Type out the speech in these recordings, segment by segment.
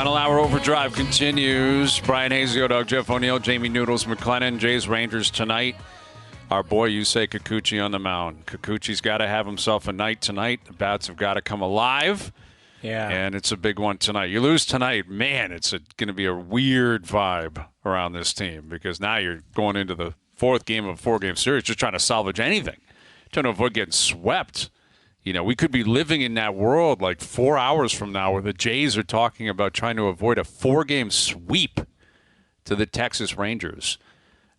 Final hour overdrive continues. Bryan Hayes, Dog, Jeff O'Neill, Jamie Noodles McLennan, Jays Rangers tonight. Our boy Yusei Kikuchi on the mound. Kikuchi's got to have himself a night tonight. The bats have got to come alive. Yeah. And it's a big one tonight. You lose tonight, man, it's going to be a weird vibe around this team because now you're going into the fourth game of a four-game series just trying to salvage anything. Trying to avoid getting swept. You know, we could be living in that world like 4 hours from now where the Jays are talking about trying to avoid a four-game sweep to the Texas Rangers.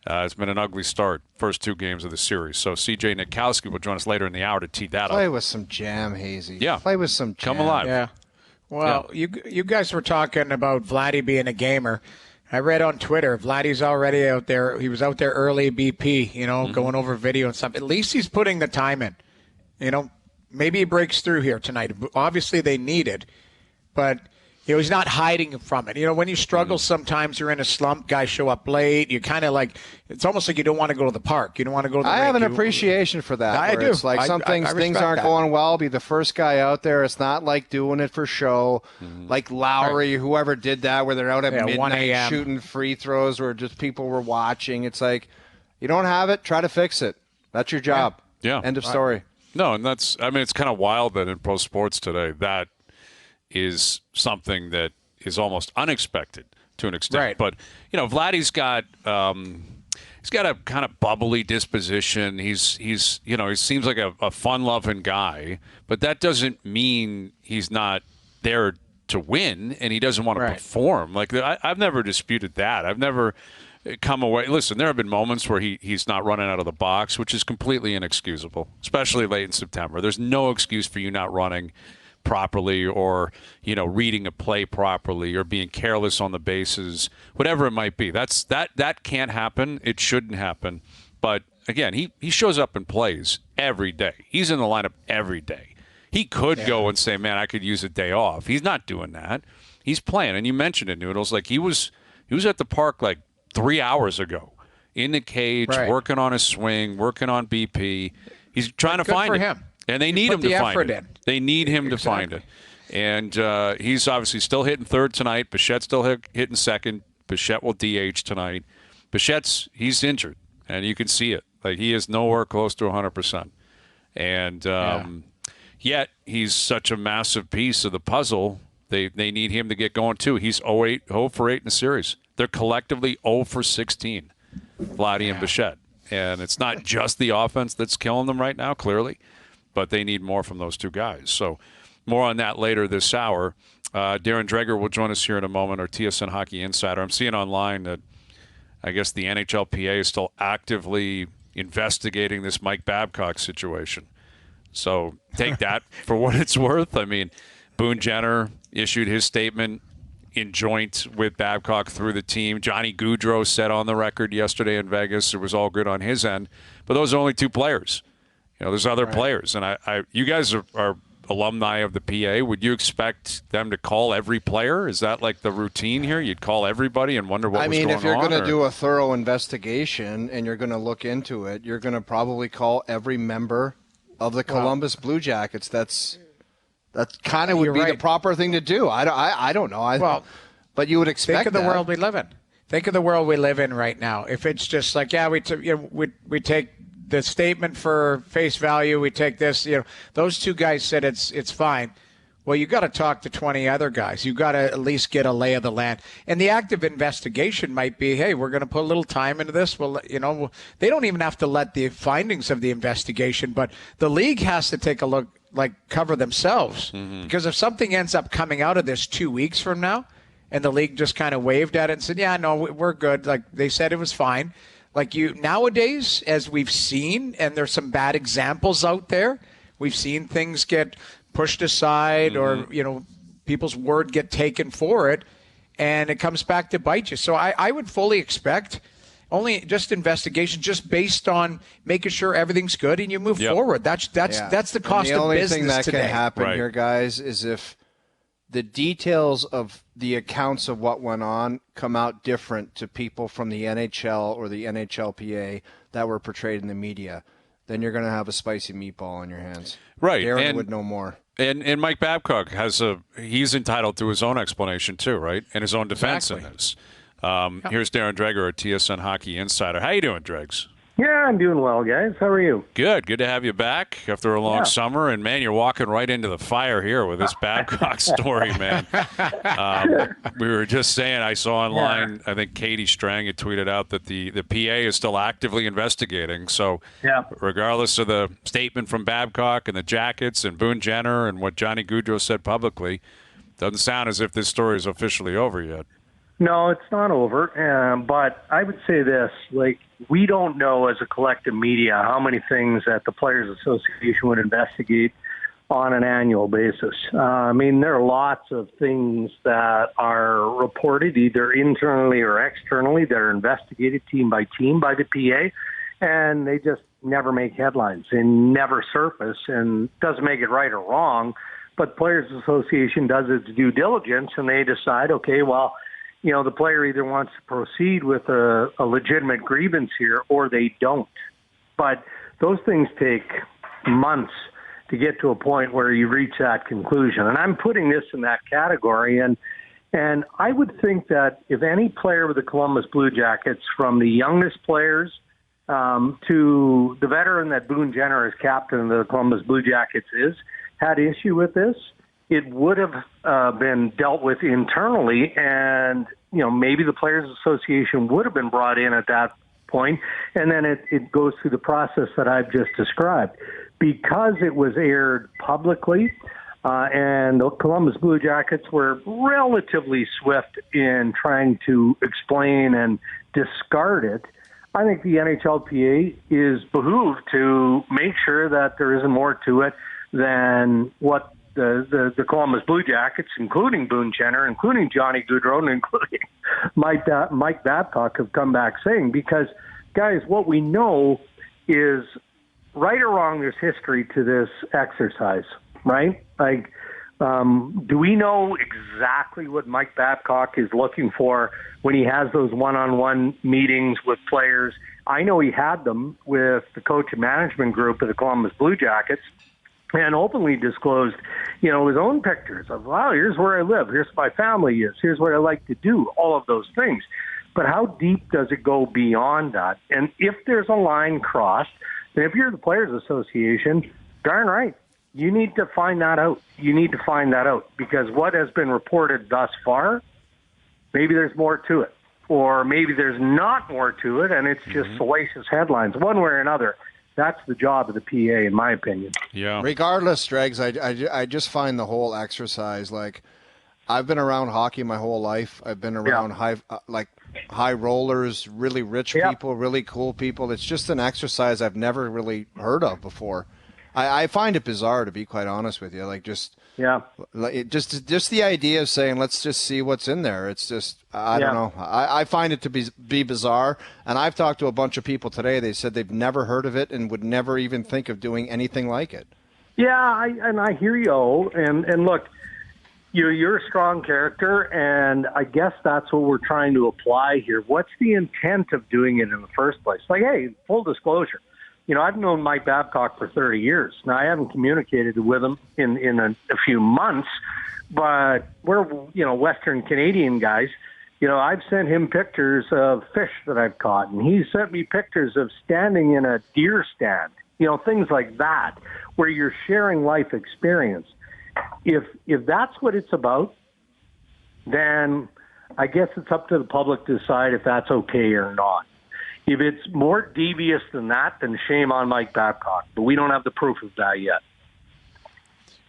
It's been an ugly start, first two games of the series. So CJ Nitkowski will join us later in the hour to tee that up. Play with some jam, Hazy. Yeah. Play with some jam. Come alive. Yeah. Well, you guys were talking about Vladdy being a gamer. I read on Twitter, Vladdy's already out there. He was out there early BP, going over video and stuff. At least he's putting the time in. Maybe he breaks through here tonight. Obviously, they need it. But, he's not hiding from it. When you struggle, sometimes you're in a slump, guys show up late. You kind of like – it's almost like you don't want to go to the park. You don't want to go to the I rink. have an appreciation for that. I do. It's like some things aren't going well. Be the first guy out there. It's not like doing it for show. Like Lowry, whoever did that, where they're out at midnight 1 a.m. shooting free throws where just people were watching. It's like, you don't have it, try to fix it. That's your job. Yeah. End of story. No, and it's kind of wild that in pro sports today, that is something that is almost unexpected to an extent. Right. But, Vladdy's got he's got a kind of bubbly disposition. He seems like a fun-loving guy, but that doesn't mean he's not there to win and he doesn't want to perform. Like I've never disputed that. I've never come away. Listen, there have been moments where he's not running out of the box, which is completely inexcusable, especially late in September. There's no excuse for you not running properly or, reading a play properly or being careless on the bases, whatever it might be. That can't happen. It shouldn't happen. But again, he shows up and plays every day. He's in the lineup every day. He could go and say, man, I could use a day off. He's not doing that. He's playing. And you mentioned it, Noodles. Like he was at the park like 3 hours ago in the cage, working on his swing, working on BP. He's trying to find it. Him. And they need him to find it. They need him to find it. And he's obviously still hitting third tonight. Bichette's still hitting second. Bichette will DH tonight. He's injured, and you can see it. Like he is nowhere close to 100%. And yet he's such a massive piece of the puzzle. They need him to get going too. He's 0 for 8 in the series. They're collectively 0 for 16, Vladdy and Bichette. And it's not just the offense that's killing them right now, clearly, but they need more from those two guys. So more on that later this hour. Darren Dreger will join us here in a moment, our TSN Hockey Insider. I'm seeing online that I guess the NHLPA is still actively investigating this Mike Babcock situation. So take that for what it's worth. I mean, Boone Jenner issued his statement in joint with Babcock through the team. Johnny Gaudreau said on the record yesterday in Vegas it was all good on his end. But those are only two players. There's other players. And you guys are alumni of the PA. Would you expect them to call every player? Is that like the routine here? You'd call everybody and wonder what was going on? If you're going to do a thorough investigation and you're going to look into it, you're going to probably call every member of the Columbus Blue Jackets. That kind of would be the proper thing to do. I don't know. But you would expect think of the world we live in. Think of the world we live in right now. If it's just like, we take the statement for face value, we take this. Those two guys said it's fine. Well, you got to talk to 20 other guys. You got to at least get a lay of the land. And the active investigation might be, hey, we're going to put a little time into this. Well, they don't even have to let the findings of the investigation, but the league has to take a look. Cover themselves. Because if something ends up coming out of this 2 weeks from now and the league just kind of waved at it and said, yeah, no, we're good. Like they said it was fine. Nowadays, as we've seen, and there's some bad examples out there, we've seen things get pushed aside or, people's word get taken for it and it comes back to bite you. So I would fully expect only just investigation, just based on making sure everything's good and you move forward. That's the cost of business today. The only thing that can happen here, guys, is if the details of the accounts of what went on come out different to people from the NHL or the NHLPA that were portrayed in the media. then you're going to have a spicy meatball on your hands. Right. Darren would know more. And Mike Babcock he's entitled to his own explanation too, right? And his own defense in this. Here's Darren Dreger, our TSN Hockey Insider. How you doing, Dregs? Yeah, I'm doing well, guys. How are you? Good. Good to have you back after a long summer. And, man, you're walking right into the fire here with this Babcock story, man. We were just saying, I saw online, I think Katie Strang had tweeted out that the PA is still actively investigating. So regardless of the statement from Babcock and the Jackets and Boone Jenner and what Johnny Gaudreau said publicly, doesn't sound as if this story is officially over yet. No, it's not over. But I would say this, we don't know as a collective media how many things that the Players Association would investigate on an annual basis. There are lots of things that are reported either internally or externally that are investigated team by the PA, and they just never make headlines and never surface, and doesn't make it right or wrong. But Players Association does its due diligence, and they decide, okay, well, the player either wants to proceed with a legitimate grievance here or they don't. But those things take months to get to a point where you reach that conclusion. And I'm putting this in that category. And I would think that if any player with the Columbus Blue Jackets, from the youngest players to the veteran that Boone Jenner as captain of the Columbus Blue Jackets had issue with this, it would have been dealt with internally, and maybe the Players Association would have been brought in at that point, and then it goes through the process that I've just described. Because it was aired publicly, and the Columbus Blue Jackets were relatively swift in trying to explain and discard it, I think the NHLPA is behooved to make sure that there isn't more to it than what the Columbus Blue Jackets, including Boone Jenner, including Johnny Gaudreau, and including Mike Babcock, have come back saying. Because, guys, what we know is, right or wrong, there's history to this exercise, right? Do we know exactly what Mike Babcock is looking for when he has those one-on-one meetings with players? I know he had them with the coach and management group of the Columbus Blue Jackets, and openly disclosed, his own pictures of, wow, here's where I live, here's what my family is, here's what I like to do, all of those things. But how deep does it go beyond that? And if there's a line crossed, then if you're the Players Association, darn right, you need to find that out. You need to find that out, because what has been reported thus far, maybe there's more to it, or maybe there's not more to it, and it's just salacious headlines, one way or another. That's the job of the PA, in my opinion. Yeah. Regardless, Dregs, I just find the whole exercise, I've been around hockey my whole life. I've been around high rollers, really rich people, really cool people. It's just an exercise I've never really heard of before. I find it bizarre, to be quite honest with you. Just the idea of saying, let's just see what's in there. It's just, I don't know. I find it to be bizarre. And I've talked to a bunch of people today. They said they've never heard of it and would never even think of doing anything like it. Yeah, I hear you. And look, you're a strong character, and I guess that's what we're trying to apply here. What's the intent of doing it in the first place? Hey, full disclosure. I've known Mike Babcock for 30 years. Now, I haven't communicated with him in a few months, but we're, Western Canadian guys. I've sent him pictures of fish that I've caught, and he sent me pictures of standing in a deer stand, things like that, where you're sharing life experience. If that's what it's about, then I guess it's up to the public to decide if that's okay or not. If it's more devious than that, then shame on Mike Babcock. But we don't have the proof of that yet.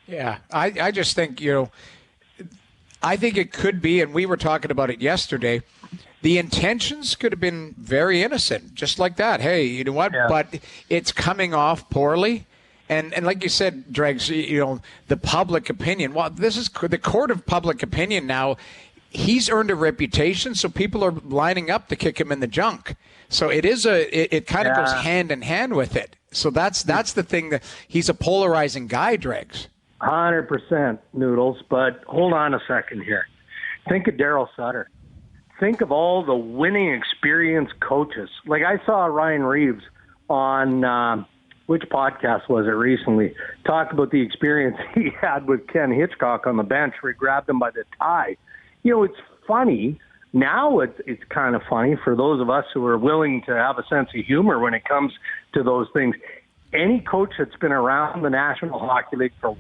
Yeah, I just think, I think it could be, and we were talking about it yesterday, the intentions could have been very innocent, just like that. Hey, you know what? Yeah. But it's coming off poorly. And like you said, Dregs, the public opinion. Well, this is the court of public opinion now. He's earned a reputation, so people are lining up to kick him in the junk. So it kind of goes hand in hand with it. So that's the thing, that he's a polarizing guy, Dregs. 100% Noodles, but hold on a second here. Think of Daryl Sutter. Think of all the winning experience coaches. I saw Ryan Reeves on which podcast was it recently, talked about the experience he had with Ken Hitchcock on the bench where he grabbed him by the tie. It's funny. Now it's kind of funny for those of us who are willing to have a sense of humor when it comes to those things. Any coach that's been around the National Hockey League for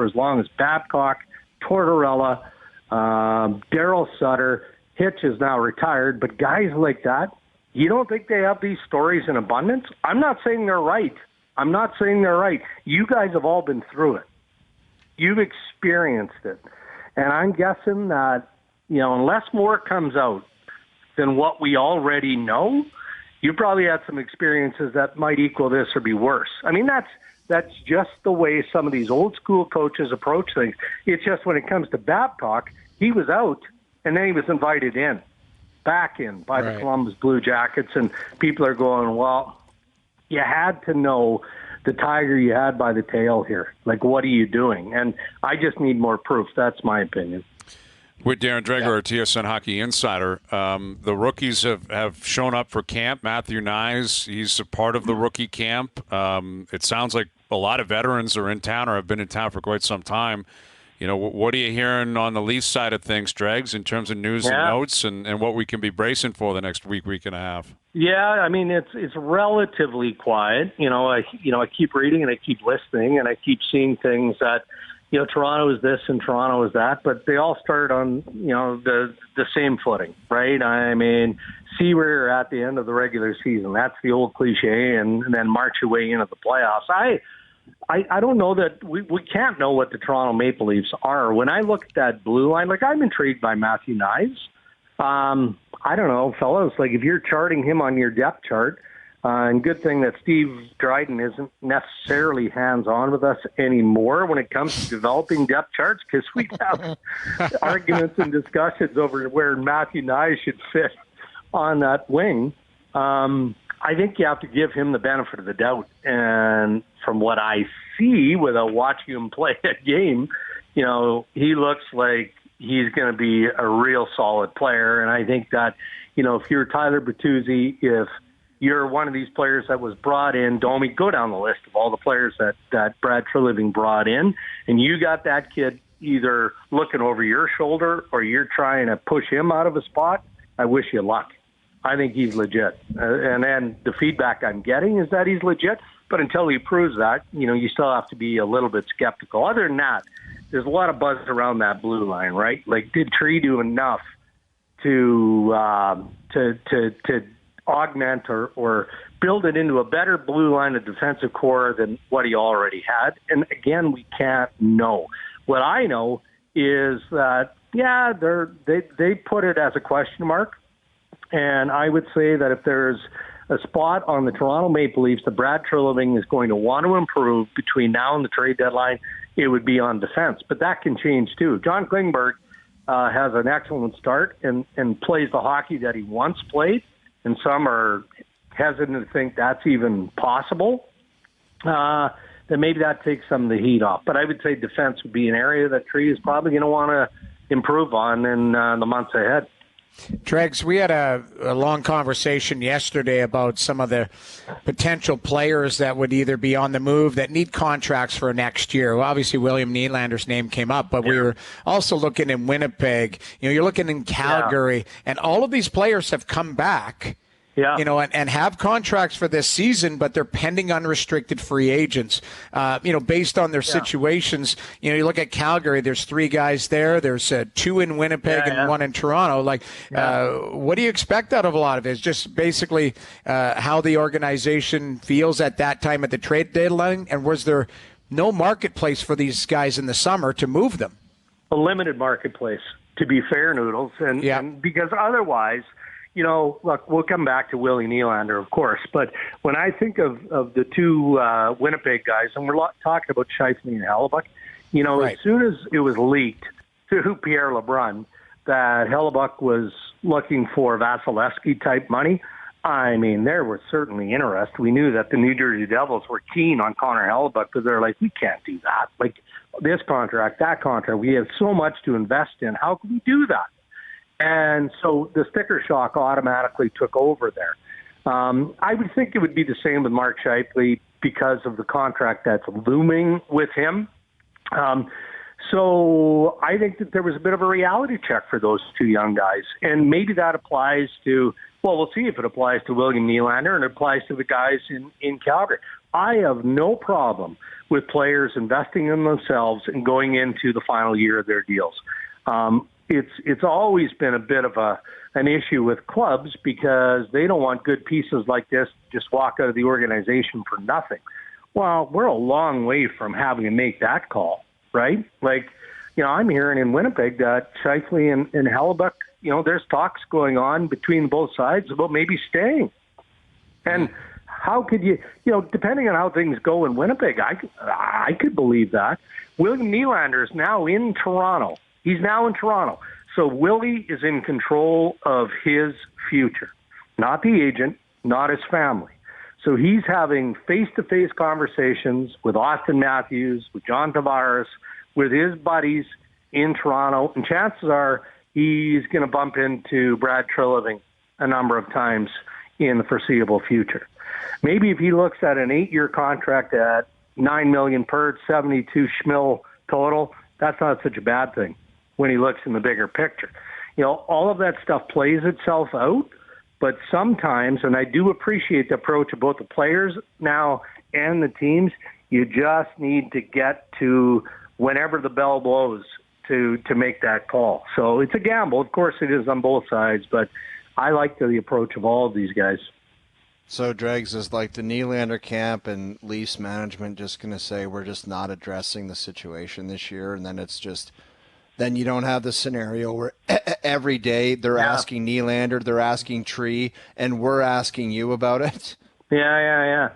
as long as Babcock, Tortorella, Darryl Sutter, Hitch is now retired, but guys like that, you don't think they have these stories in abundance? I'm not saying they're right. You guys have all been through it. You've experienced it. And I'm guessing that, unless more comes out than what we already know, you probably had some experiences that might equal this or be worse. I mean, that's just the way some of these old school coaches approach things. It's just when it comes to Babcock, he was out, and then he was invited back in by the Columbus Blue Jackets, and people are going, well, you had to know the tiger you had by the tail here. Like, what are you doing? And I just need more proof. That's my opinion. With Darren Dreger, our TSN Hockey Insider, the rookies have shown up for camp. Matthew Nyes, he's a part of the rookie camp. It sounds like a lot of veterans are in town or have been in town for quite some time. What are you hearing on the Leafs side of things, Dregs, in terms of news and notes and what we can be bracing for the next week and a half? Yeah, I mean, it's relatively quiet. I keep reading and I keep listening and I keep seeing things that, Toronto is this and Toronto is that, but they all start on, the same footing, right? I mean, see where you're at the end of the regular season. That's the old cliche, and then march your way into the playoffs. I don't know that we can't know what the Toronto Maple Leafs are. When I look at that blue line, I'm intrigued by Matthew Nyes. I don't know, fellas, if you're charting him on your depth chart, and good thing that Steve Dryden isn't necessarily hands-on with us anymore when it comes to developing depth charts, because we have arguments and discussions over where Matthew Nyes should fit on that wing. I think you have to give him the benefit of the doubt. And from what I see without watching him play a game, he looks like he's going to be a real solid player. And I think that, if you're Tyler Bertuzzi, if you're one of these players that was brought in, Domi, go down the list of all the players that Brad Treliving brought in, and you got that kid either looking over your shoulder or you're trying to push him out of a spot, I wish you luck. I think he's legit. And then the feedback I'm getting is that he's legit, but until he proves that, you still have to be a little bit skeptical. Other than that, there's a lot of buzz around that blue line, right? Did Tree do enough to augment or build it into a better blue line of defensive core than what he already had? And again, we can't know. What I know is that, they put it as a question mark. And I would say that if there's a spot on the Toronto Maple Leafs that Brad Treliving is going to want to improve between now and the trade deadline, it would be on defense. But that can change too. John Klingberg has an excellent start and plays the hockey that he once played, and some are hesitant to think that's even possible. Then maybe that takes some of the heat off. But I would say defense would be an area that Tree is probably going to want to improve on in the months ahead. Dregs, we had a long conversation yesterday about some of the potential players that would either be on the move that need contracts for next year. Well, obviously, William Nylander's name came up, but we were also looking in Winnipeg. You're looking in Calgary, and all of these players have come back. Yeah. And have contracts for this season, but they're pending unrestricted free agents, based on their situations. You look at Calgary, there's 3 guys there. There's 2 in Winnipeg and 1 in Toronto. What do you expect out of a lot of it? It's just basically how the organization feels at that time at the trade deadline. And was there no marketplace for these guys in the summer to move them? A limited marketplace, to be fair, Noodles. And because otherwise, look, we'll come back to Willie Nylander, of course, but when I think of the 2 Winnipeg guys, and we're talking about Scheifele and Hellebuyck, as soon as it was leaked to Pierre LeBrun that Hellebuyck was looking for Vasilevsky-type money, I mean, there was certainly interest. We knew that the New Jersey Devils were keen on Connor Hellebuyck because they're like, we can't do that. This contract, that contract, we have so much to invest in. How can we do that? And so the sticker shock automatically took over there. I would think it would be the same with Mark Scheifele. because of the contract that's looming with him. So I think that there was a bit of a reality check for those two young guys. And maybe that applies to, well, we'll see if it applies to William Nylander and it applies to the guys in Calgary. I have no problem with players investing in themselves and going into the final year of their deals. It's always been a bit of an issue with clubs because they don't want good pieces like this just walk out of the organization for nothing. Well, we're a long way from having to make that call, right? Like, I'm hearing in Winnipeg that Scheifele and Hellebuyck, there's talks going on between both sides about maybe staying. And how could you, depending on how things go in Winnipeg, I could believe that. William Nylander is now in Toronto. He's now in Toronto. So Willie is in control of his future, not the agent, not his family. So he's having face-to-face conversations with Austin Matthews, with John Tavares, with his buddies in Toronto. And chances are he's going to bump into Brad Treliving a number of times in the foreseeable future. Maybe if he looks at an 8-year contract at $9 million per, 72 schmil total, that's not such a bad thing when he looks in the bigger picture. All of that stuff plays itself out, but sometimes, and I do appreciate the approach of both the players now and the teams, you just need to get to whenever the bell blows to make that call. So it's a gamble. Of course it is on both sides, but I like the approach of all of these guys. So, Dregs, is like the Nylander camp and Leafs management just going to say we're just not addressing the situation this year, and then it's just then you don't have the scenario where every day they're asking Nylander, they're asking Tree, and we're asking you about it? Yeah.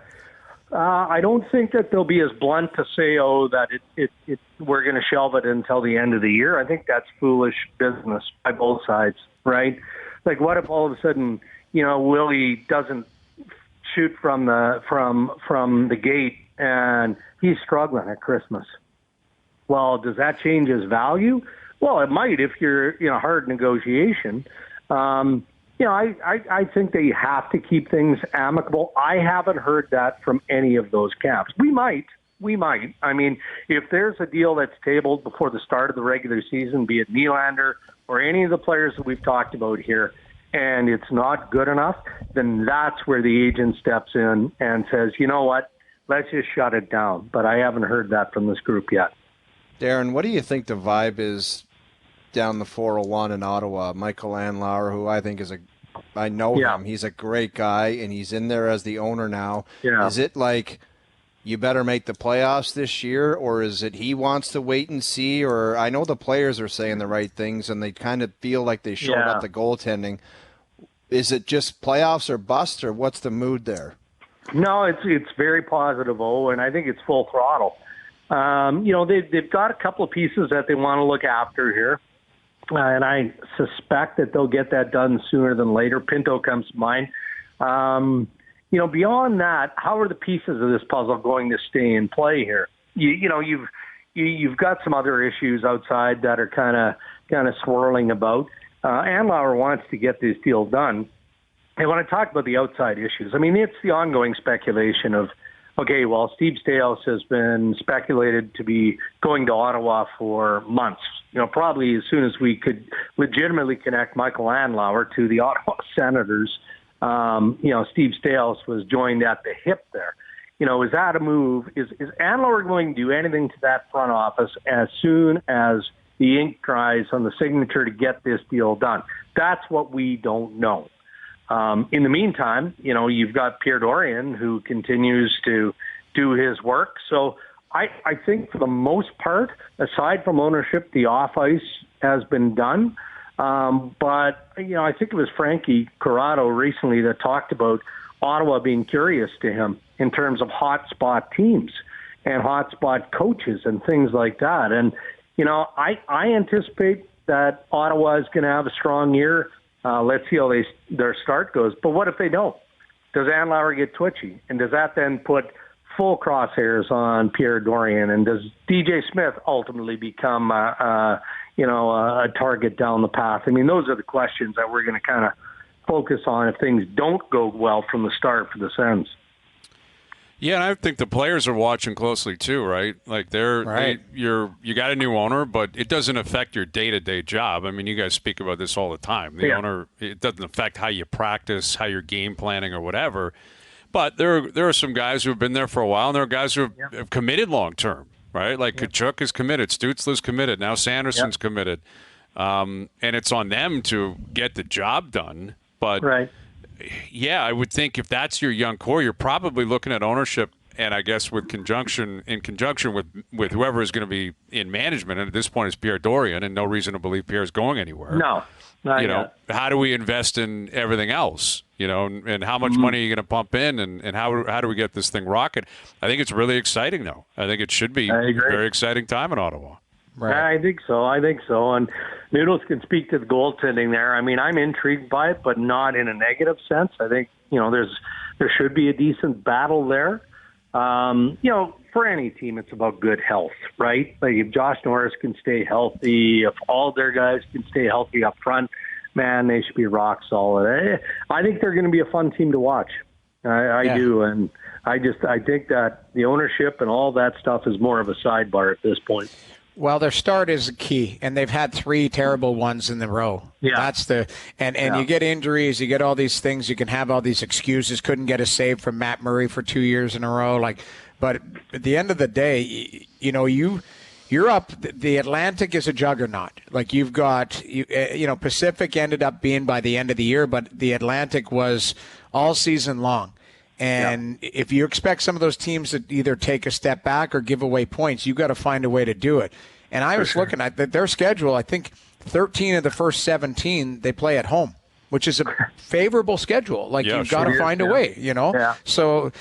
I don't think that they'll be as blunt to say, that we're going to shelve it until the end of the year. I think that's foolish business by both sides, right? Like, what if all of a sudden, Willie doesn't shoot from the gate and he's struggling at Christmas? Well, does that change his value? Well, it might if you're in a hard negotiation. I think they have to keep things amicable. I haven't heard that from any of those camps. We might. I mean, if there's a deal that's tabled before the start of the regular season, be it Nylander or any of the players that we've talked about here, and it's not good enough, then that's where the agent steps in and says, you know what, let's just shut it down. But I haven't heard that from this group yet. Darren, what do you think the vibe is down the 401 in Ottawa? Michael Andlauer, who I think I know him. He's a great guy, and he's in there as the owner now. Yeah. Is it like you better make the playoffs this year, or is it he wants to wait and see? Or I know the players are saying the right things, and they kind of feel like they showed up the goaltending. Is it just playoffs or bust, or what's the mood there? No, it's very positive, and I think it's full throttle. They've got a couple of pieces that they want to look after here, and I suspect that they'll get that done sooner than later. Pinto comes to mind. Beyond that, how are the pieces of this puzzle going to stay in play here? You've got some other issues outside that are kind of swirling about. Andlauer wants to get this deal done. And when I talk about the outside issues, I mean, it's the ongoing speculation of, okay, well, Steve Staios has been speculated to be going to Ottawa for months. Probably as soon as we could legitimately connect Michael Andlauer to the Ottawa Senators, Steve Staios was joined at the hip there. Is that a move? Is Andlauer going to do anything to that front office as soon as the ink dries on the signature to get this deal done? That's what we don't know. In the meantime, you've got Pierre Dorion, who continues to do his work. So I think for the most part, aside from ownership, the off-ice has been done. But I think it was Frankie Corrado recently that talked about Ottawa being curious to him in terms of hotspot teams and hotspot coaches and things like that. And, I anticipate that Ottawa is going to have a strong year. Let's see how their start goes. But what if they don't? Does Andlauer get twitchy? And does that then put full crosshairs on Pierre Dorion? And does DJ Smith ultimately become a target down the path? I mean, those are the questions that we're going to kind of focus on if things don't go well from the start for the Sens. Yeah, and I think the players are watching closely too, right? Like you got a new owner, but it doesn't affect your day-to-day job. I mean, you guys speak about this all the time. The owner, it doesn't affect how you practice, how you're game planning, or whatever. But there are some guys who have been there for a while, and there are guys who have committed long term, right? Like Kachuk is committed, Stutzler's committed, now Sanderson's committed, and it's on them to get the job done. But yeah, I would think if that's your young core, you're probably looking at ownership, and I guess in conjunction with whoever is going to be in management. And at this point, it's Pierre Dorian, and no reason to believe Pierre's going anywhere. No, how do we invest in everything else? And how much money are you going to pump in, and how do we get this thing rocking? I think it's really exciting, though. I think it should be a very exciting time in Ottawa. Right. I think so. And Noodles can speak to the goaltending there. I mean, I'm intrigued by it, but not in a negative sense. I think, there should be a decent battle there. For any team, it's about good health, right? Like if Josh Norris can stay healthy, if all their guys can stay healthy up front, man, they should be rock solid. I think they're going to be a fun team to watch. I do. And I think that the ownership and all that stuff is more of a sidebar at this point. Well, their start is key, and they've had 3 terrible ones in the row. Yeah. That's and you get injuries, you get all these things, you can have all these excuses. Couldn't get a save from Matt Murray for 2 years in a row. But at the end of the day, you're up. The Atlantic is a juggernaut. Like you've got, Pacific ended up being by the end of the year, but the Atlantic was all season long. And if you expect some of those teams to either take a step back or give away points, you've got to find a way to do it. And I was looking at their schedule. I think 13 of the first 17 they play at home, which is a favorable schedule. You've got to find a way, Yeah. So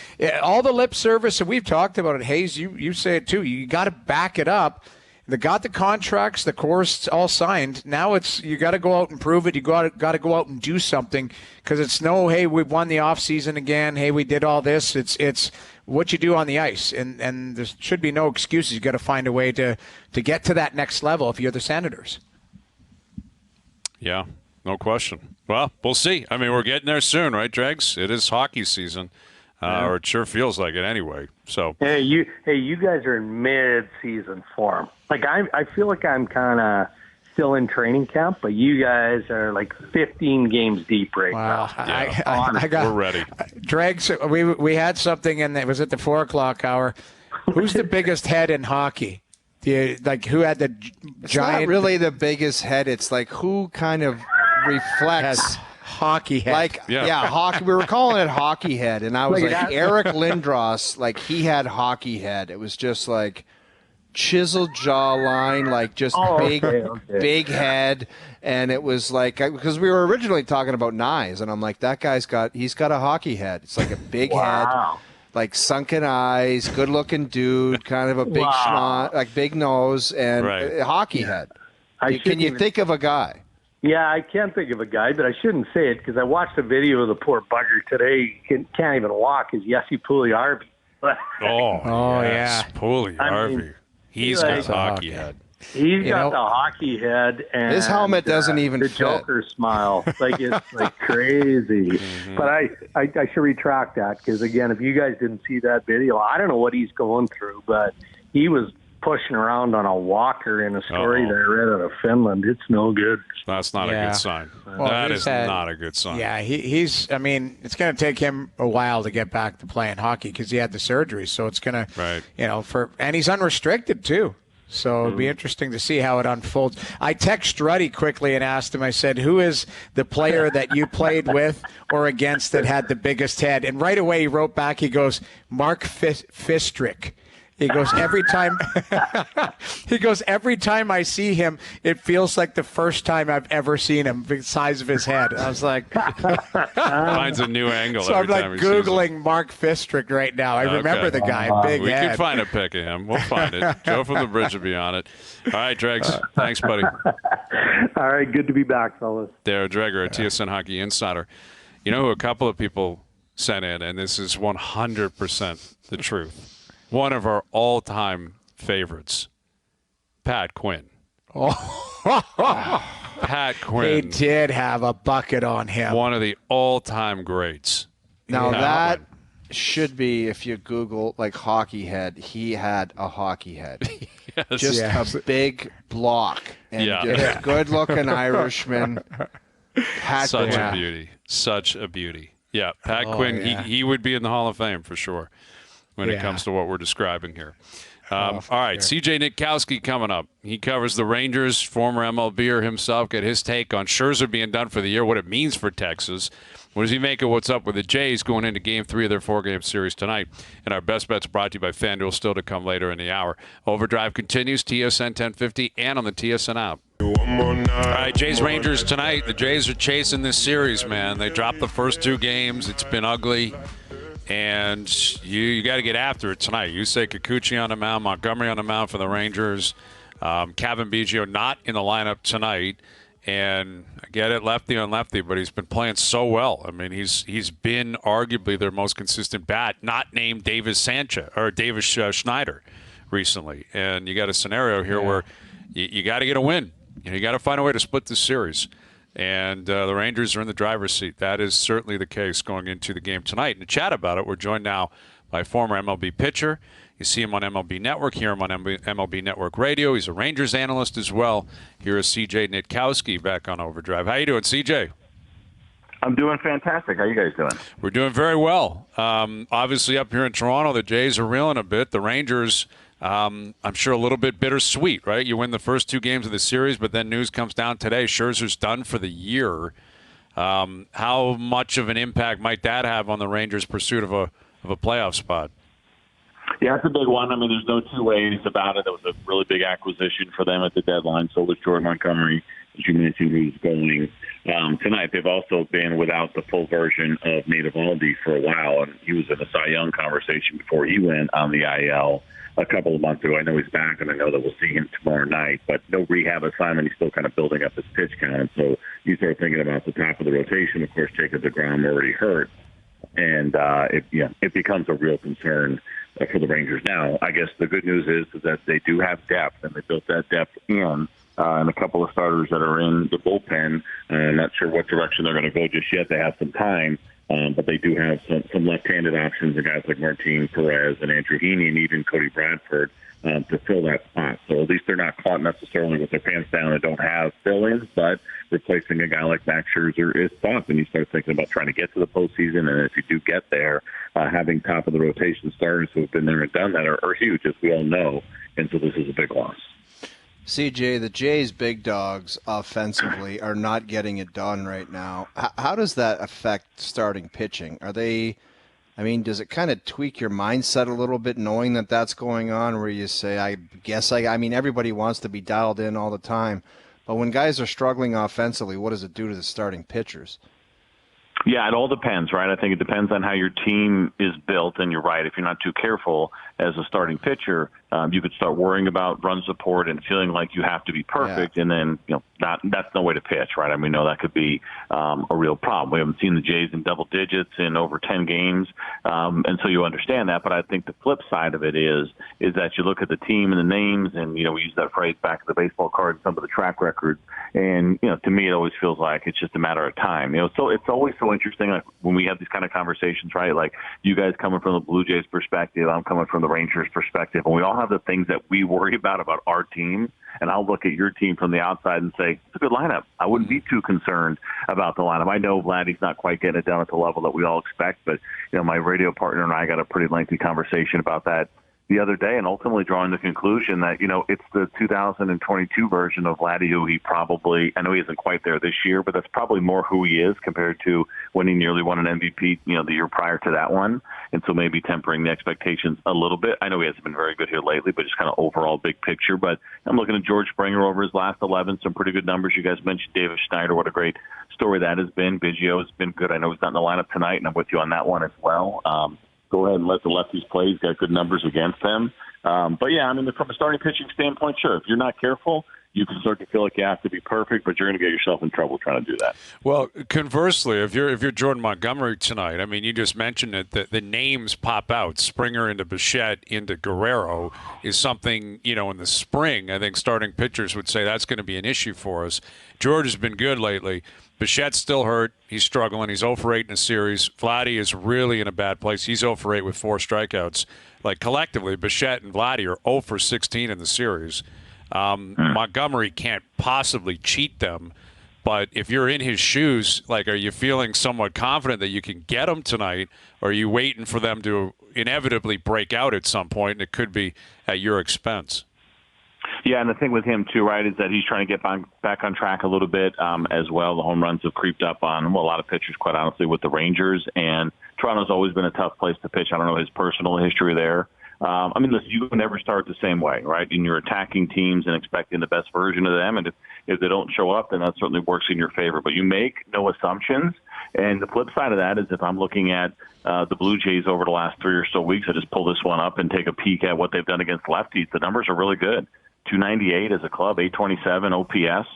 all the lip service, and we've talked about it, Hayes, you say it too. You got to back it up. They got the contracts, the core's all signed. Now you got to go out and prove it. You got to go out and do something, because it's hey, we won the off season again. Hey, we did all this. It's what you do on the ice, and there should be no excuses. You got to find a way to get to that next level if you're the Senators. Yeah, no question. Well, we'll see. I mean, we're getting there soon, right, Dregs? It is hockey season. Or it sure feels like it anyway. So hey, you guys are in mid-season form. I feel like I'm kind of still in training camp, but you guys are 15 games deep right now. We're ready. Dregs, we had something, and it was at the 4:00 hour. Who's the biggest head in hockey? Who had the giant? It's not really the biggest head. It's who kind of reflects. Hockey head. Hockey. We were calling it hockey head, and I was Eric Lindros, he had hockey head. It was just chiseled jawline, big head, and it was because we were originally talking about Nyes, and I'm that he's got a hockey head. It's a big head, sunken eyes, good looking dude, kind of a big schnoz, big nose, and a hockey head. Can you think of a guy? Yeah, I can't think of a guy, but I shouldn't say it because I watched a video of the poor bugger today. He can't even walk. Is Jesse Puljujärvi. Yeah. Puljujärvi. He's got the hockey head. He's got the hockey head. And his helmet doesn't even the fit. Joker smile. It's crazy. Mm-hmm. But I should retract that because, again, if you guys didn't see that video, I don't know what he's going through, but he was pushing around on a walker in a story that I read out of Finland. It's no good. That's not a good sign. That is not a good sign. Yeah, he's. I mean, it's going to take him a while to get back to playing hockey because he had the surgery. So it's going to, and he's unrestricted too. So it'll be interesting to see how it unfolds. I texted Ruddy quickly and asked him, I said, who is the player that you played with or against that had the biggest head? And right away he wrote back, he goes, Mark Fistrick. He goes, every time I see him, it feels like the first time I've ever seen him, the size of his head. I was like, finds a new angle. So every I'm time he Googling Mark Fistrick right now. I remember the guy, big we head. We can find a pic of him. We'll find it. Joe from the Bridge will be on it. All right, Dregs. Thanks, buddy. All right, good to be back, fellas. Darren Dreger, a TSN Hockey Insider. You know who a couple of people sent in, and this is 100% the truth. One of our all-time favorites, Pat Quinn. Pat Quinn. He did have a bucket on him. One of the all-time greats. Now should be, if you Google like hockey head, he had a hockey head. Yes. Just a big block and just good-looking Irishman. Such a beauty. Such a beauty. Yeah, Pat Quinn, he would be in the Hall of Fame for sure when it comes to what we're describing here. All right, CJ Nitkowski coming up. He covers the Rangers, former MLBer himself, get his take on Scherzer being done for the year, what it means for Texas. What does he make of what's up with the Jays going into Game 3 of their 4-game series tonight? And our best bets brought to you by FanDuel, still to come later in the hour. OverDrive continues, TSN 1050, and on the TSN app. All right, Jays-Rangers tonight. The Jays are chasing this series, man. They dropped the first 2 games. It's been ugly. And you got to get after it tonight. You say Kikuchi on the mound, Montgomery on the mound for the Rangers. Kevin Biggio not in the lineup tonight. And I get it, lefty on lefty, but he's been playing so well. I mean, he's been arguably their most consistent bat, not named Davis Schneider recently. And you got a scenario here where you got to get a win. You got to find a way to split this series. And the Rangers are in the driver's seat. That is certainly the case going into the game tonight. And to chat about it, we're joined now by former MLB pitcher. You see him on MLB Network, hear him on MLB Network Radio. He's a Rangers analyst as well. Here is CJ Nitkowski back on OverDrive. How you doing, CJ? I'm doing fantastic. How you guys doing? We're doing very well. Obviously, up here in Toronto, the Jays are reeling a bit. The Rangers, I'm sure a little bit bittersweet, right? You win the first 2 games of the series, but then news comes down today. Scherzer's done for the year. How much of an impact might that have on the Rangers' pursuit of a playoff spot? Yeah, it's a big one. I mean, there's no two ways about it. It was a really big acquisition for them at the deadline. So was Jordan Montgomery, as you mentioned, who's going tonight. They've also been without the full version of Nate Eovaldi for a while, and he was in the Cy Young conversation before he went on the IL a couple of months ago. I know he's back, and I know that we'll see him tomorrow night, but no rehab assignment. He's still kind of building up his pitch count. So you start thinking about the top of the rotation. Of course, Jacob deGrom already hurt, and it becomes a real concern for the Rangers. Now, I guess the good news is that they do have depth, and they built that depth in and a couple of starters that are in the bullpen. I'm not sure what direction they're going to go just yet. They have some time, but they do have some left-handed options, and guys like Martin Perez and Andrew Heaney and even Cody Bradford to fill that spot. So at least they're not caught necessarily with their pants down and don't have fill-ins, but replacing a guy like Max Scherzer is tough, and you start thinking about trying to get to the postseason, and if you do get there, having top-of-the-rotation starters who have been there and done that are huge, as we all know, and so this is a big loss. CJ, the Jays' big dogs offensively are not getting it done right now. How does that affect starting pitching? Does it kind of tweak your mindset a little bit knowing that that's going on, where you say, I mean, everybody wants to be dialed in all the time, but when guys are struggling offensively, what does it do to the starting pitchers? Yeah, it all depends, right? I think it depends on how your team is built, and you're right. If you're not too careful as a starting pitcher, you could start worrying about run support and feeling like you have to be perfect, and then that's no way to pitch, right? I mean, that could be a real problem. We haven't seen the Jays in double digits in over 10 games, and so you understand that. But I think the flip side of it is that you look at the team and the names, and we use that phrase back at the baseball card, some of the track records, and to me it always feels like it's just a matter of time. So it's always so interesting, like when we have these kind of conversations, right? Like you guys coming from the Blue Jays perspective, I'm coming from the Rangers perspective, and we all have the things that we worry about our team. And I'll look at your team from the outside and say, it's a good lineup. I wouldn't be too concerned about the lineup. I know Vladdy's not quite getting it down at the level that we all expect, but my radio partner and I got a pretty lengthy conversation about that the other day, and ultimately drawing the conclusion that, it's the 2022 version of Vladdy who he probably, I know he isn't quite there this year, but that's probably more who he is compared to when he nearly won an MVP, the year prior to that one. And so maybe tempering the expectations a little bit. I know he hasn't been very good here lately, but just kind of overall big picture. But I'm looking at George Springer over his last 11, some pretty good numbers. You guys mentioned Davis Schneider. What a great story that has been. Biggio has been good. I know he's not in the lineup tonight, and I'm with you on that one as well. Go ahead and let the lefties play. He's got good numbers against them. But, from a starting pitching standpoint, sure, if you're not careful, you can start to feel like you have to be perfect, but you're going to get yourself in trouble trying to do that. Well, conversely, if you're Jordan Montgomery tonight, I mean, you just mentioned it, the names pop out. Springer into Bichette into Guerrero is something, in the spring, I think starting pitchers would say that's going to be an issue for us. George has been good lately. Bichette's still hurt. He's struggling. He's 0 for 8 in a series. Vladdy is really in a bad place. He's 0 for 8 with 4 strikeouts. Like, collectively, Bichette and Vladdy are 0 for 16 in the series. Montgomery can't possibly cheat them, but if you're in his shoes, like, are you feeling somewhat confident that you can get them tonight, or are you waiting for them to inevitably break out at some point, and it could be at your expense? Yeah, and the thing with him, too, right, is that he's trying to get back on track a little bit as well. The home runs have creeped up on, a lot of pitchers, quite honestly, with the Rangers. And Toronto's always been a tough place to pitch. I don't know his personal history there. Listen, you can never start the same way, right? And you're attacking teams and expecting the best version of them. And if they don't show up, then that certainly works in your favor. But you make no assumptions. And the flip side of that is if I'm looking at the Blue Jays over the last 3 or so weeks, I just pull this one up and take a peek at what they've done against lefties. The numbers are really good. 298 as a club, 827 OPS.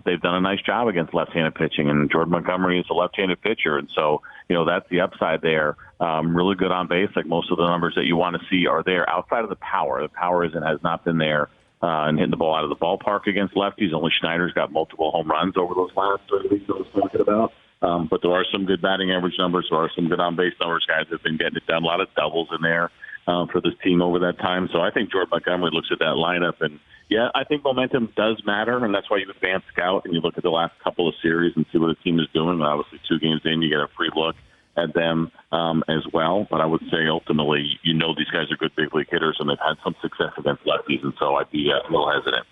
They've done a nice job against left-handed pitching, and Jordan Montgomery is a left-handed pitcher, and so that's the upside there. Really good on base, like most of the numbers that you want to see are there. Outside of the power has not been there, and hitting the ball out of the ballpark against lefties. Only Schneider's got multiple home runs over those last 3 weeks I was talking about. But there are some good batting average numbers. There are some good on base numbers. Guys have been getting it done. A lot of doubles in there for this team over that time. So I think Jordan Montgomery looks at that lineup, and yeah, I think momentum does matter, and that's why you advance scout and you look at the last couple of series and see what the team is doing. Obviously, 2 games in, you get a free look at them as well. But I would say ultimately, these guys are good big league hitters, and they've had some success against lefties, and so I'd be a little hesitant.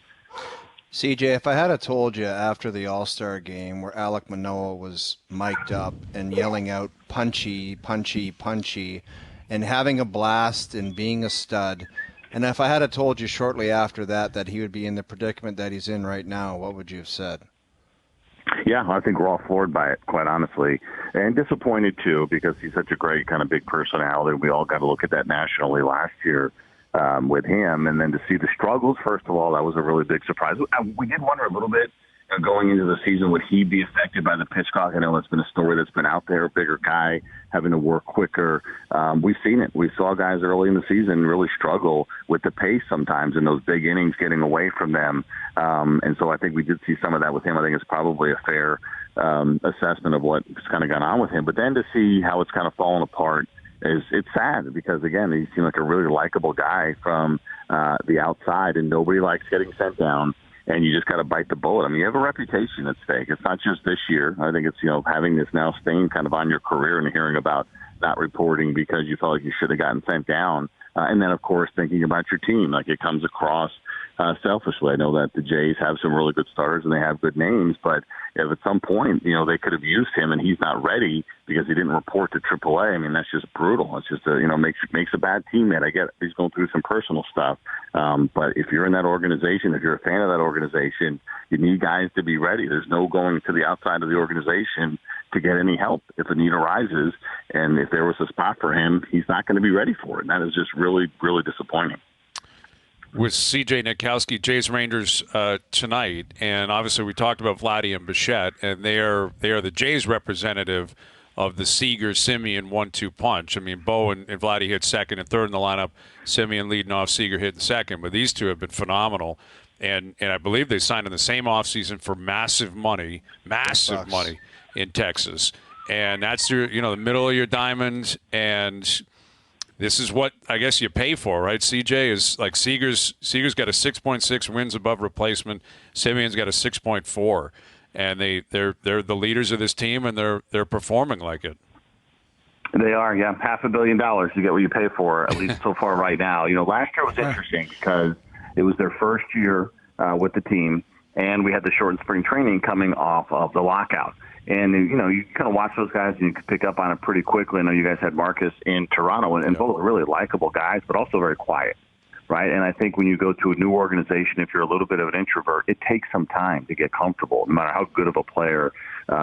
CJ, if I had told you after the All-Star game where Alek Manoah was mic'd up and yelling out punchy, punchy, punchy, and having a blast and being a stud, and if I had told you shortly after that he would be in the predicament that he's in right now, what would you have said? Yeah, I think we're all floored by it, quite honestly, and disappointed too, because he's such a great kind of big personality. We all got to look at that nationally last year with him, and then to see the struggles, first of all, that was a really big surprise. We did wonder a little bit going into the season, would he be affected by the pitch clock? I know that's been a story that's been out there, bigger guy, having to work quicker. We've seen it. We saw guys early in the season really struggle with the pace sometimes in those big innings, getting away from them. And so I think we did see some of that with him. I think it's probably a fair assessment of what's kind of gone on with him. But then to see how it's kind of fallen apart, it's sad because, again, he seemed like a really likable guy from the outside, and nobody likes getting sent down. And you just got to bite the bullet. I mean, you have a reputation at stake. It's not just this year. I think it's, having this now stain kind of on your career and hearing about not reporting because you felt like you should have gotten sent down. And then, of course, thinking about your team. Like, it comes across selfishly. I know that the Jays have some really good starters and they have good names, but if at some point, they could have used him and he's not ready because he didn't report to AAA, I mean, that's just brutal. It's just, makes a bad teammate. I get he's going through some personal stuff. But if you're in that organization, if you're a fan of that organization, you need guys to be ready. There's no going to the outside of the organization to get any help if a need arises. And if there was a spot for him, he's not going to be ready for it. And that is just really, really disappointing. With CJ Nitkowski, Jays Rangers tonight, and obviously we talked about Vladdy and Bichette, and they are the Jays representative of the Seager-Simeon 1-2 punch. I mean, Bo and Vladdy hit second and third in the lineup, Simeon leading off, Seager hitting second, but these two have been phenomenal. And I believe they signed in the same offseason for massive money in Texas. And that's the middle of your diamond, and this is what I guess you pay for, right? CJ is like Seager's got a 6.6 wins above replacement. Simeon's got a 6.4, and they're the leaders of this team, and they're performing like it. They are, yeah. $500 million you get what you pay for, at least so far right now. Last year was interesting because it was their first year with the team, and we had the shortened spring training coming off of the lockout. And, you kind of watch those guys and you can pick up on it pretty quickly. I know you guys had Marcus in Toronto, and both are really likable guys, but also very quiet, right? And I think when you go to a new organization, if you're a little bit of an introvert, it takes some time to get comfortable, no matter how good of a player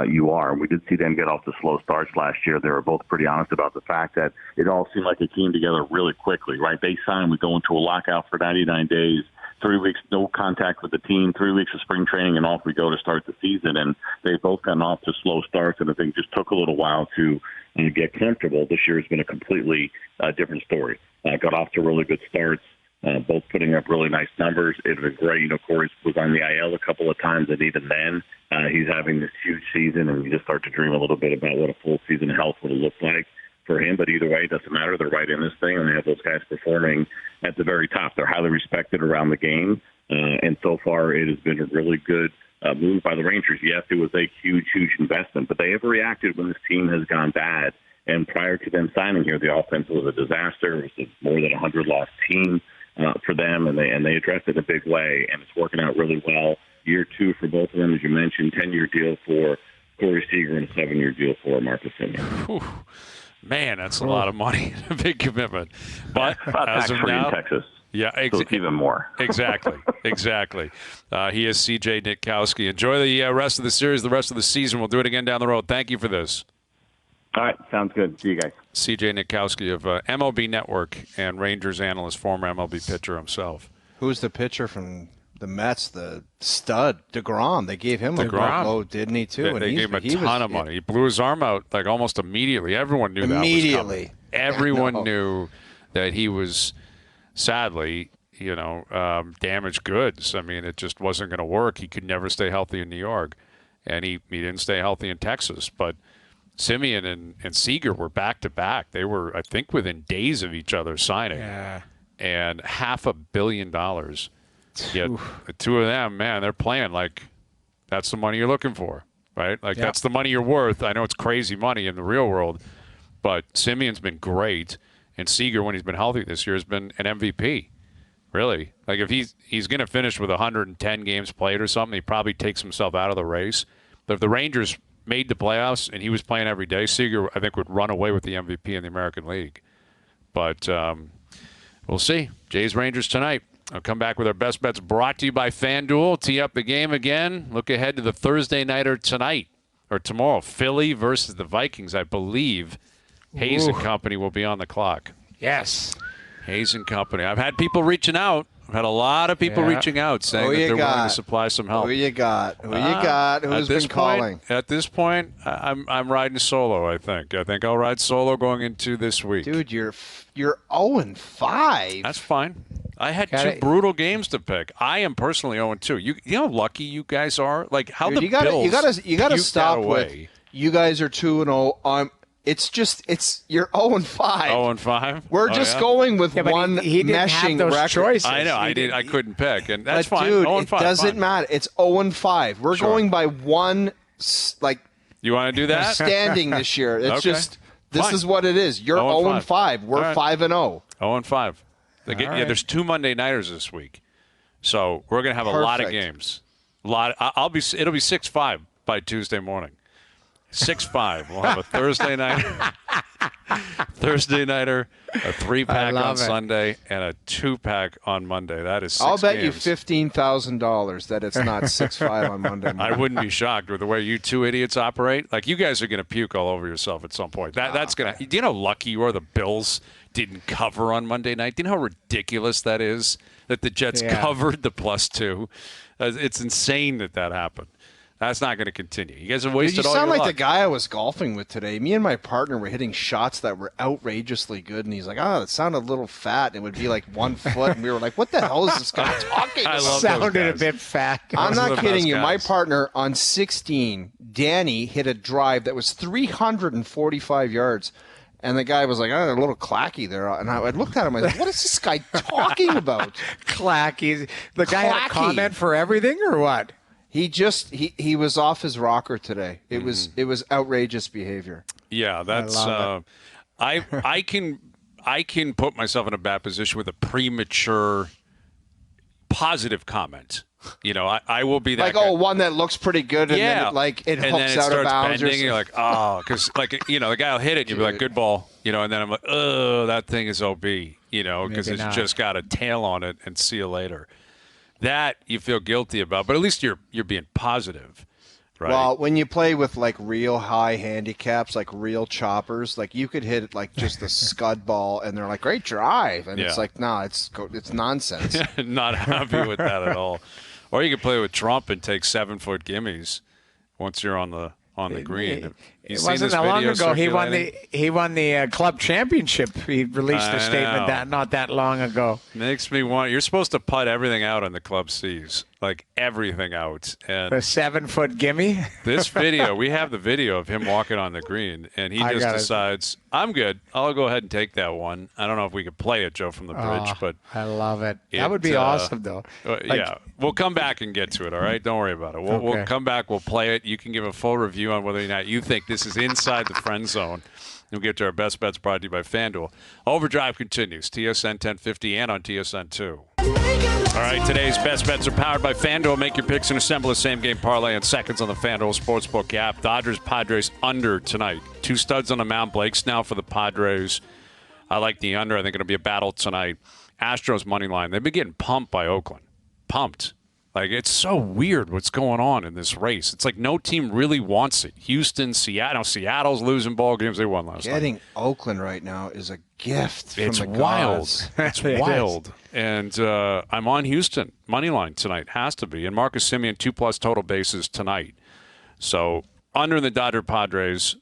you are. And we did see them get off to slow starts last year. They were both pretty honest about the fact that it all seemed like it came together really quickly, right? They signed, we go into a lockout for 99 days. 3 weeks, no contact with the team, 3 weeks of spring training, and off we go to start the season. And they've both gotten off to slow starts, and I think just took a little while to get comfortable. This year has been a completely different story. Got off to really good starts, both putting up really nice numbers. It was great. Corey was on the IL a couple of times, and even then, he's having this huge season, and you just start to dream a little bit about what a full season of health would have looked like for him. But either way, it doesn't matter. They're right in this thing, and they have those guys performing at the very top. They're highly respected around the game, and so far it has been a really good move by the Rangers. Yes, it was a huge, huge investment, but they have reacted when this team has gone bad. And prior to them signing here, the offense was a disaster. It was a more than 100-loss team for them, and they addressed it in a big way, and it's working out really well. Year 2 for both of them, as you mentioned, 10-year deal for Corey Seager and a 7-year deal for Marcus Semien. Man, that's a lot of money. A big commitment. But as of now, in Texas. Yeah, so it's even more. Exactly. He is CJ Nitkowski. Enjoy the rest of the series, the rest of the season. We'll do it again down the road. Thank you for this. All right, sounds good. See you guys. CJ Nitkowski of MLB Network and Rangers analyst, former MLB pitcher himself. Who's the pitcher from the Mets, the stud, DeGrom? They gave him a load, didn't he, too? They gave him a ton of money. He blew his arm out like almost immediately. Everyone knew that was coming. Everyone knew that he was, sadly, damaged goods. I mean, it just wasn't going to work. He could never stay healthy in New York, and he didn't stay healthy in Texas. But Semien and Seager were back-to-back. They were, I think, within days of each other signing. Yeah. And $500 million. Yet the two of them, man, they're playing like that's the money you're looking for, right? Like that's the money you're worth. I know it's crazy money in the real world, but Semien's been great, and Seager, when he's been healthy this year, has been an MVP. Really, like if he's going to finish with 110 games played or something, he probably takes himself out of the race. But if the Rangers made the playoffs and he was playing every day, Seager, I think, would run away with the MVP in the American League. But we'll see. Jays Rangers tonight. I'll come back with our best bets brought to you by FanDuel. Tee up the game again. Look ahead to the Thursday nighter tonight or tomorrow. Philly versus the Vikings. I believe Hayes and Company will be on the clock. Yes. Hayes and Company. I've had people reaching out. I've had a lot of people reaching out saying that they're willing to supply some help. Who you got? Who's been calling? At this point, I'm riding solo, I think. I think I'll ride solo going into this week. Dude, you're 0-5. That's fine. I had two brutal games to pick. I am personally 0-2. You know how lucky you guys are? Like how Bills you gotta stop with you guys are 2-0. You're 0-5. 0-5. We're just going with one meshing record. Choices. I know. I couldn't pick, and that's but fine. Dude, 0-5. It doesn't matter. It's 0-5. We're going by one. You want to do that? Standing this year. It's just this is what it is. You're 0-5. We're 5-0. 0-5. There's 2 Monday nighters this week, so we're gonna have a lot of games. It'll be 6-5 by Tuesday morning. 6-5. We'll have a Thursday nighter, a 3-pack on Sunday, and a 2-pack on Monday. That is 6 I'll bet games. you $15,000 that it's not 6-5 on Monday morning. I wouldn't be shocked with the way you two idiots operate. Like you guys are going to puke all over yourself at some point. That's gonna. Do you know how lucky you are? The Bills didn't cover on Monday night. Do you know how ridiculous that is? That the Jets covered the +2. It's insane that happened. That's not going to continue. You guys have wasted all your luck. You sound like the guy I was golfing with today. Me and my partner were hitting shots that were outrageously good, and he's like, it sounded a little fat, and it would be like 1 foot, and we were like, what the hell is this guy talking about? Sounded a bit fat. I'm not kidding you. My partner on 16, Danny, hit a drive that was 345 yards, and the guy was like, a little clacky there. And I looked at him, I was like, what is this guy talking about? Clacky. The guy had a comment for everything, or what? He was off his rocker today. It was outrageous behavior. Yeah, that's I can put myself in a bad position with a premature positive comment. I will be that guy. One that looks pretty good, and then it hooks out of bounds. Bending, and you're like, because the guy will hit it, and you'll be like, good ball, and then I'm like, that thing is OB, because it's just got a tail on it, and see you later. That you feel guilty about, but at least you're being positive, right? Well, when you play with like real high handicaps, like real choppers, like you could hit like just the scud ball, and they're like, "Great drive," and it's like, no, it's nonsense. Not happy with that at all. Or you could play with Trump and take 7-foot gimmies once you're on the green. It wasn't that long ago. He won the club championship. He released a statement that not that long ago. Makes me want. You're supposed to putt everything out on the club C's, like everything out. And the 7-foot gimme. This video, we have the video of him walking on the green, and he just decides, "I'm good. I'll go ahead and take that one." I don't know if we could play it, Joe, from the bridge, but I love it. That would be awesome, though. Yeah, we'll come back and get to it. All right, don't worry about it. We'll come back. We'll play it. You can give a full review on whether or not you think this is inside the friend zone. We'll get to our best bets brought to you by FanDuel. Overdrive continues. TSN 1050 and on TSN 2. All right, today's best bets are powered by FanDuel. Make your picks and assemble a same-game parlay in seconds on the FanDuel Sportsbook app. Dodgers-Padres under tonight. 2 studs on the mound. Blake Snell for the Padres. I like the under. I think it'll be a battle tonight. Astros money line. They've been getting pumped by Oakland. Pumped. Like, it's so weird what's going on in this race. It's like no team really wants it. Houston, Seattle. Seattle's losing ball games. They won last night. Getting Oakland right now is a gift from the wild. gods. It's wild. And I'm on Houston. Money line tonight. Has to be. And Marcus Semien, 2+ total bases tonight. So, under the Dodger-Padres,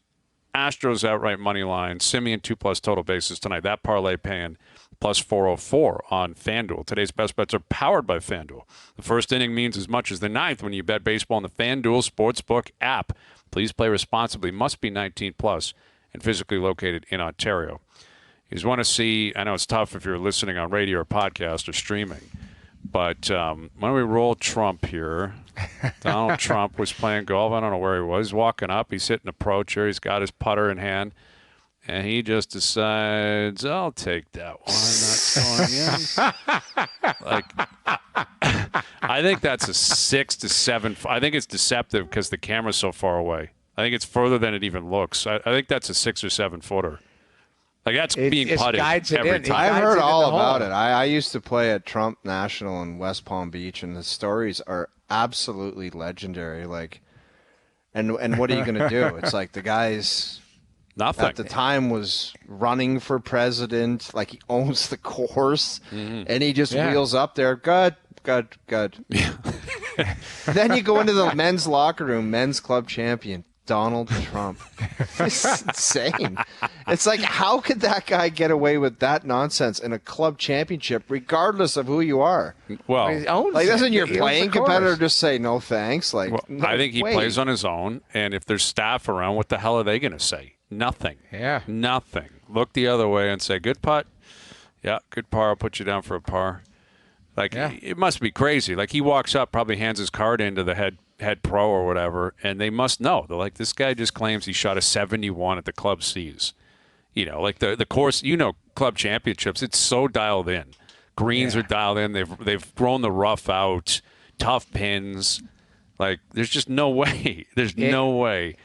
Astros outright money line. Semien, 2+ total bases tonight. That parlay paying plus 404 on FanDuel. Today's best bets are powered by FanDuel. The first inning means as much as the ninth when you bet baseball on the FanDuel Sportsbook app. Please play responsibly. Must be 18+ and physically located in Ontario. You just want to see, I know it's tough if you're listening on radio or podcast or streaming, but why don't we roll Trump here? Donald Trump was playing golf. I don't know where he was. He's walking up. He's hitting approach here. He's got his putter in hand. And he just decides, I'll take that one. That's going in. I think that's a 6 to 7. I think it's deceptive because the camera's so far away. I think it's further than it even looks. I think that's a 6 or 7 footer. Like, that's being putted every time. I've heard all about it. I used to play at Trump National in West Palm Beach, and the stories are absolutely legendary. Like, and what are you going to do? It's like the guy's... Nothing. At the time was running for president, like he owns the course, and he just wheels up there. Good. Yeah. Then you go into the men's locker room, men's club champion, Donald Trump. It's insane. It's like, how could that guy get away with that nonsense in a club championship, regardless of who you are? Well, like, doesn't your playing competitor just say no thanks? Like, no, I think he plays on his own, and if there's staff around, what the hell are they going to say? Nothing. Yeah. Nothing. Look the other way and say, good putt. Yeah, good par. I'll put you down for a par. Like, it must be crazy. Like, he walks up, probably hands his card into the head pro or whatever, and they must know. They're like, this guy just claims he shot a 71 at the club C's. You know, like the course, club championships, it's so dialed in. Greens are dialed in. They've grown the rough out, tough pins. Like, there's just no way. There's no way.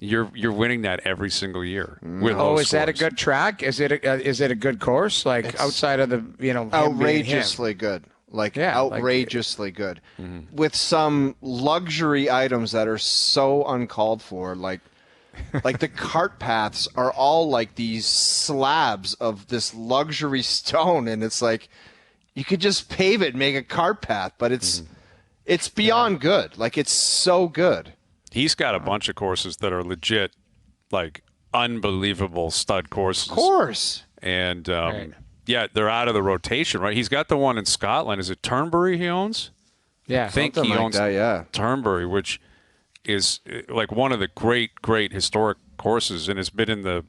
You're winning that every single year. Is that a good track? Is it a good course? Like, it's outside of the outrageously good. Like, outrageously good. Mm-hmm. With some luxury items that are so uncalled for. Like the cart paths are all like these slabs of this luxury stone, and it's like you could just pave it and make a cart path, but it's beyond good. Like, it's so good. He's got a bunch of courses that are legit, like, unbelievable stud courses. Of course. And, they're out of the rotation, right? He's got the one in Scotland. Is it Turnberry he owns? Yeah. I think he owns Turnberry, which is, like, one of the great historic courses, and it's been in the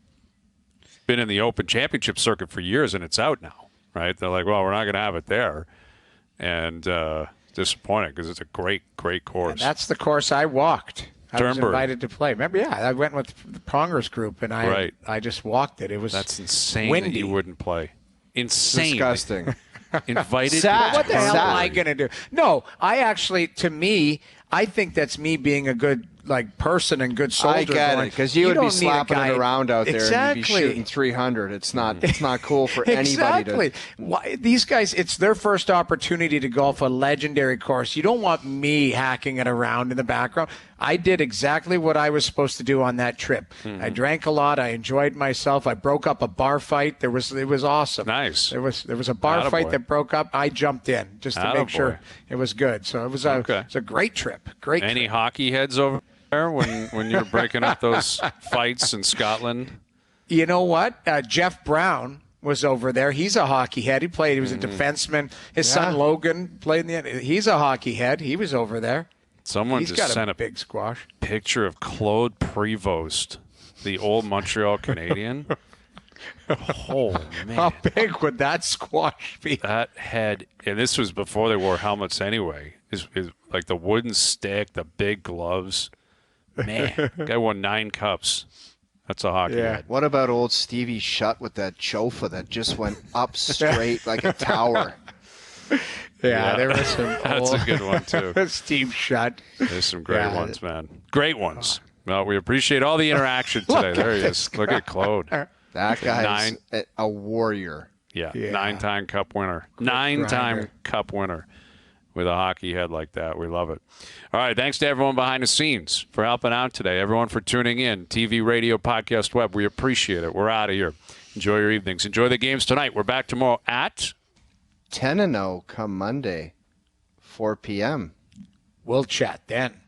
Open Championship circuit for years, and it's out now, right? They're like, well, we're not going to have it there. And disappointed because it's a great course. And that's the course I walked. I was invited to play. Remember, I went with the Pongers group, and I just walked it. It was insane windy. That you wouldn't play. Insane. Disgusting. Invited. What the hell am I going to do? No, I actually, to me, I think that's me being a good like person and good soldier. I get it, because you would be slapping it around out there and you'd be shooting 300. It's not cool for anybody to. Why, these guys, it's their first opportunity to golf a legendary course. You don't want me hacking it around in the background. I did exactly what I was supposed to do on that trip. I drank a lot. I enjoyed myself. I broke up a bar fight. It was awesome. Nice. There was a bar fight that broke up. I jumped in just to make sure it was good. So it was a great trip. Any hockey heads over there when you were breaking up those fights in Scotland? You know what? Jeff Brown was over there. He's a hockey head. He played. He was a defenseman. His son Logan played in the end. He's a hockey head. He was over there. He's just sent a big squash picture of Claude Prevost, the old Montreal Canadian. Oh, man. How big would that squash be? That head, and this was before they wore helmets anyway, is like the wooden stick, the big gloves. Man, guy won 9 cups. That's a hockey head. What about old Stevie Shutt with that chofa that just went up straight like a tower? Yeah, there was some. That's a good one, too. Steve Shutt. There's some great ones, man. Great ones. Well, we appreciate all the interaction today. There he is. Look at Claude. That guy is a warrior. Yeah. 9-time Cup winner. 9-time Cup winner with a hockey head like that. We love it. All right. Thanks to everyone behind the scenes for helping out today. Everyone for tuning in. TV, radio, podcast, web. We appreciate it. We're out of here. Enjoy your evenings. Enjoy the games tonight. We're back tomorrow at 10-0 come Monday, 4 p.m. We'll chat then.